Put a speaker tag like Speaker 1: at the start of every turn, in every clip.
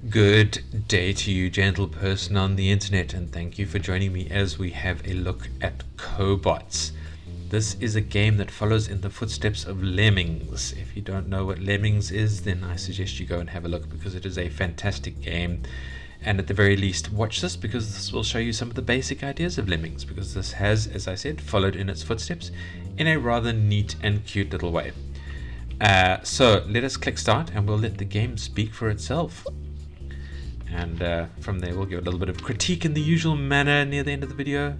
Speaker 1: Good day to you, gentle person on the internet, and thank you for joining me as we have a look at Kobots. This is a game that follows in the footsteps of Lemmings. If you don't know what Lemmings is, then I suggest you go and have a look because it is a fantastic game. And at the very least, watch this because this will show you some of the basic ideas of Lemmings, because this has, as I said, followed in its footsteps in a rather neat and cute little way. So let us click start and we'll let the game speak for itself. And from there we'll give a little bit of critique in the usual manner near the end of the video.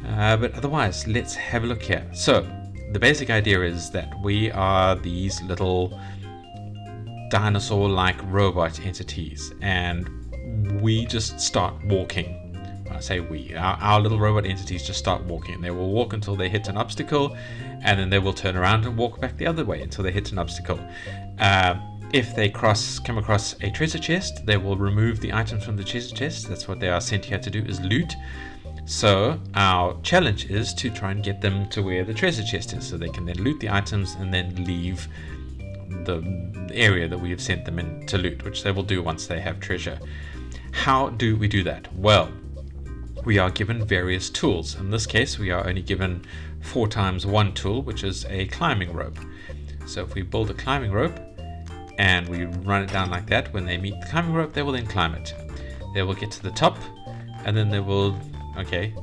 Speaker 1: But otherwise, let's have a look here. So the basic idea is that we are these little dinosaur-like robot entities, and we just start walking. When I say we, our little robot entities just start walking. They will walk until they hit an obstacle, and then they will turn around and walk back the other way until they hit an obstacle. If they come across a treasure chest, they will remove the items from the treasure chest. That's what they are sent here to do, is loot. So our challenge is to try and get them to where the treasure chest is, so they can then loot the items and then leave the area that we have sent them in to loot, which they will do once they have treasure. How do we do that? Well, we are given various tools. In this case, we are only given 4x1 tool, which is a climbing rope. So if we build a climbing rope and we run it down like that, when they meet the climbing rope, they will then climb it. They will get to the top, and then they will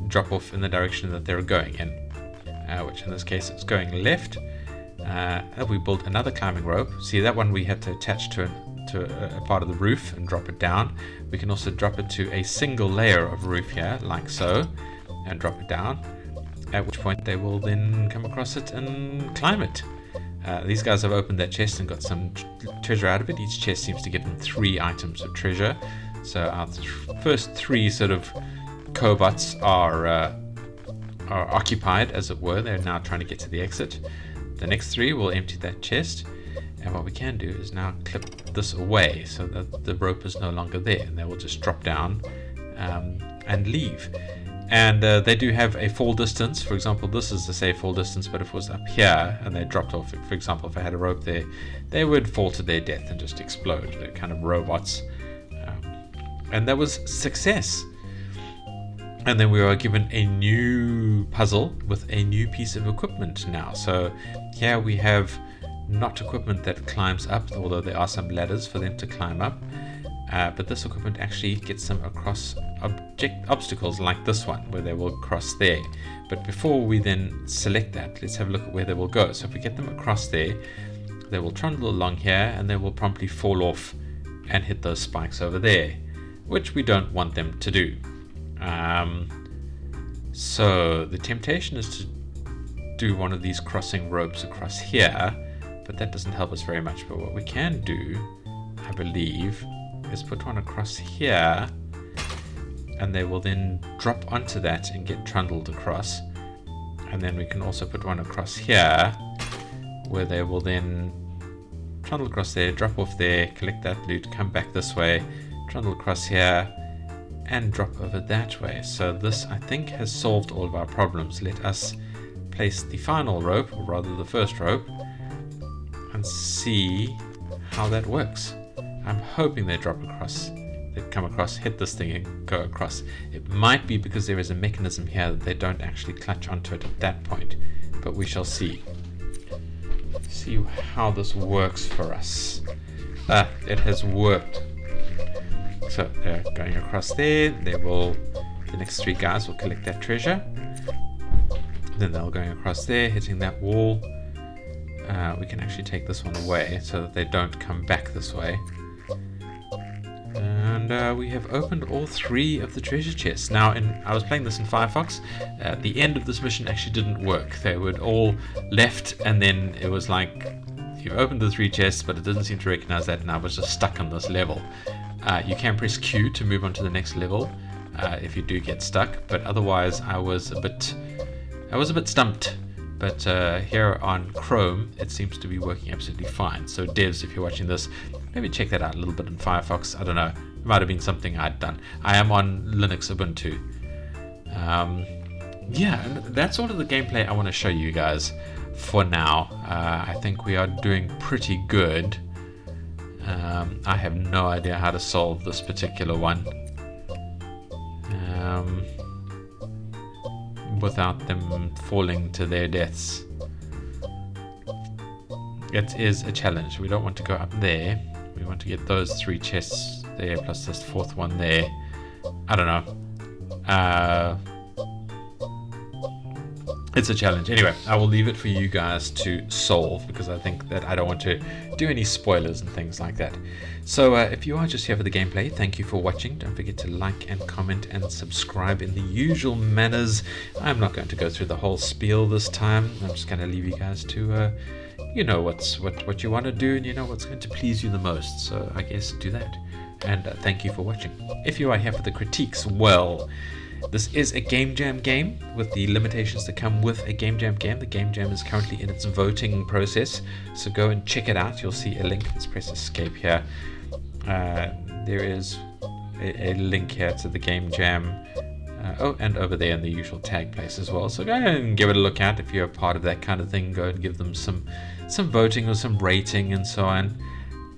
Speaker 1: drop off in the direction that they're going in, which in this case is going left. We built another climbing rope. See, that one we had to attach to a part of the roof and drop it down. We can also drop it to a single layer of roof here, like so, and drop it down, at which point they will then come across it and climb it. These guys have opened that chest and got some treasure out of it. Each chest seems to give them 3 items of treasure. So our first 3 sort of Kobots are occupied, as it were. They're now trying to get to the exit. The next 3 will empty that chest, and what we can do is now clip this away so that the rope is no longer there, and they will just drop down and leave. And they do have a fall distance. For example, this is the safe fall distance, but if it was up here and they dropped off, for example, if I had a rope there, they would fall to their death and just explode. They're kind of robots. And that was success. And then we are given a new puzzle with a new piece of equipment now. So here we have not equipment that climbs up, although there are some ladders for them to climb up. But this equipment actually gets them across obstacles like this one, where they will cross there. But before we then select that, let's have a look at where they will go. So if we get them across there, they will trundle along here and they will promptly fall off and hit those spikes over there, which we don't want them to do. So the temptation is to do one of these crossing ropes across here, but that doesn't help us very much. But what we can do, I believe, is put one across here, and they will then drop onto that and get trundled across. And then we can also put one across here, where they will then trundle across there, drop off there, collect that loot, come back this way, trundle across here, and drop over that way. So this, I think, has solved all of our problems. Let us place the final rope, or rather the first rope, and see how that works. I'm hoping they drop across, they come across, hit this thing and go across. It might be because there is a mechanism here that they don't actually clutch onto it at that point, but we shall see. See how this works for us. It has worked. So they're going across there. The next 3 guys will collect that treasure. Then they're going across there, hitting that wall. We can actually take this one away so that they don't come back this way. And we have opened all 3 of the treasure chests. Now, I was playing this in Firefox. The end of this mission actually didn't work. They would all left, and then it was like you've opened the 3 chests, but it didn't seem to recognize that, and I was just stuck on this level. You can press Q to move on to the next level if you do get stuck, but otherwise I was a bit stumped. But here on Chrome, it seems to be working absolutely fine. So devs, if you're watching this, maybe check that out a little bit in Firefox. I don't know, it might have been something I'd done. I am on Linux Ubuntu. Yeah, and that's all of the gameplay I want to show you guys for now. I think we are doing pretty good. I have no idea how to solve this particular one without them falling to their deaths. It is a challenge. We don't want to go up there. We want to get those 3 chests there plus this 4th one there. I don't know. It's a challenge. Anyway, I will leave it for you guys to solve, because I think that I don't want to do any spoilers and things like that. So if you are just here for the gameplay, thank you for watching. Don't forget to like and comment and subscribe in the usual manners. I'm not going to go through the whole spiel this time. I'm just going to leave you guys to you know what you want to do, and you know what's going to please you the most. So I guess do that. And thank you for watching. If you are here for the critiques, well, this is a Game Jam game with the limitations that come with a Game Jam game. The Game Jam is currently in its voting process, so go and check it out. You'll see a link. Let's press escape here. There is a link here to the Game Jam. Oh, and over there in the usual tag place as well. So go ahead and give it a look at. If you're a part of that kind of thing, go and give them some voting or some rating and so on.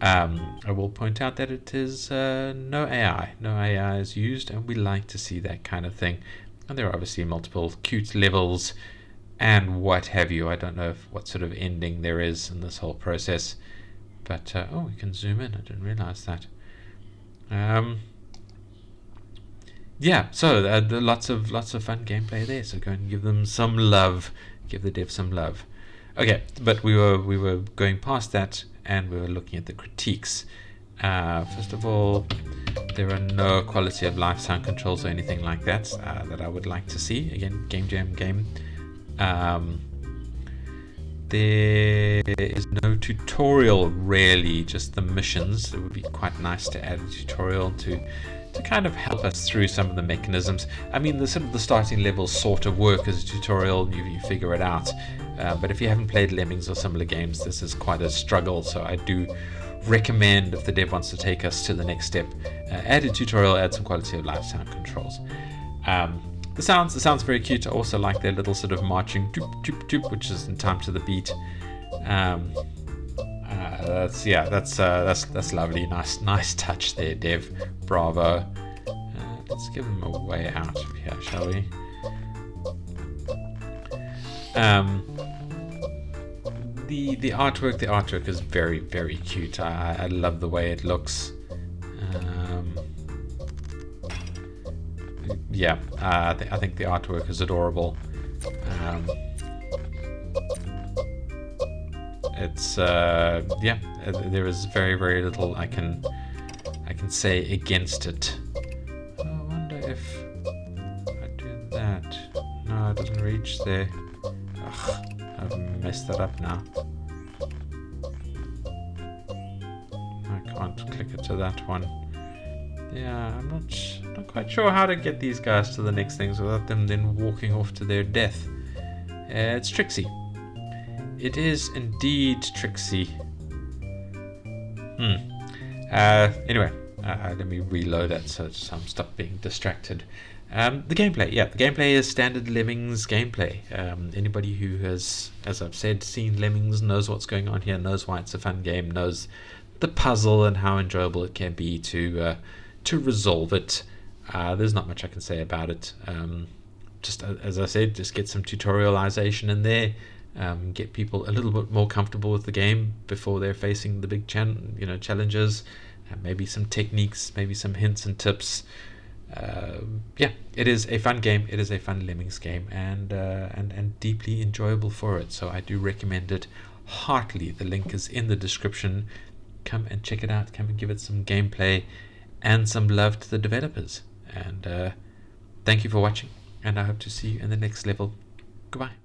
Speaker 1: I will point out that it is no AI. No AI is used, and we like to see that kind of thing. And there are obviously multiple cute levels and what have you. I don't know what sort of ending there is in this whole process. But, oh, we can zoom in. I didn't realize that. Yeah, so lots of fun gameplay there. So go and give them some love. Give the dev some love. Okay, but we were going past that, and we were looking at the critiques. First of all, there are no quality of life sound controls or anything like that that I would like to see. Again, Game Jam game. There is no tutorial really, just the missions. It would be quite nice to add a tutorial to kind of help us through some of the mechanisms. I mean, the starting levels sort of work as a tutorial. You figure it out. But if you haven't played Lemmings or similar games, this is quite a struggle. So I do recommend, if the dev wants to take us to the next step, add a tutorial, add some quality of life sound controls. The sounds very cute. I also like their little sort of marching doop doop doop, which is in time to the beat. That's lovely. Nice touch there, dev. Bravo. Let's give them a way out of here, shall we? The artwork is very, very cute. I love the way it looks. Yeah, I think the artwork is adorable. It's yeah, there is very, very little I can say against it. I wonder if I do that. No, it doesn't reach there. Ugh, I've messed that up now. I can't click it to that one. Yeah, I'm not quite sure how to get these guys to the next things without them then walking off to their death. It's tricksy. It is indeed tricksy. Anyway, let me reload it so I'm stop being distracted. The gameplay, yeah, the gameplay is standard Lemmings gameplay. Anybody who has, as I've said, seen Lemmings knows what's going on here, knows why it's a fun game, knows the puzzle and how enjoyable it can be to resolve it. There's not much I can say about it. Just as I said, just get some tutorialization in there. Get people a little bit more comfortable with the game before they're facing the big challenges. Maybe some techniques, maybe some hints and tips. Yeah, it is a fun game. It is a fun Lemmings game, and deeply enjoyable for it. So I do recommend it heartily. The link is in the description. Come and check it out. Come and give it some gameplay and some love to the developers. And thank you for watching, and I hope to see you in the next level. Goodbye.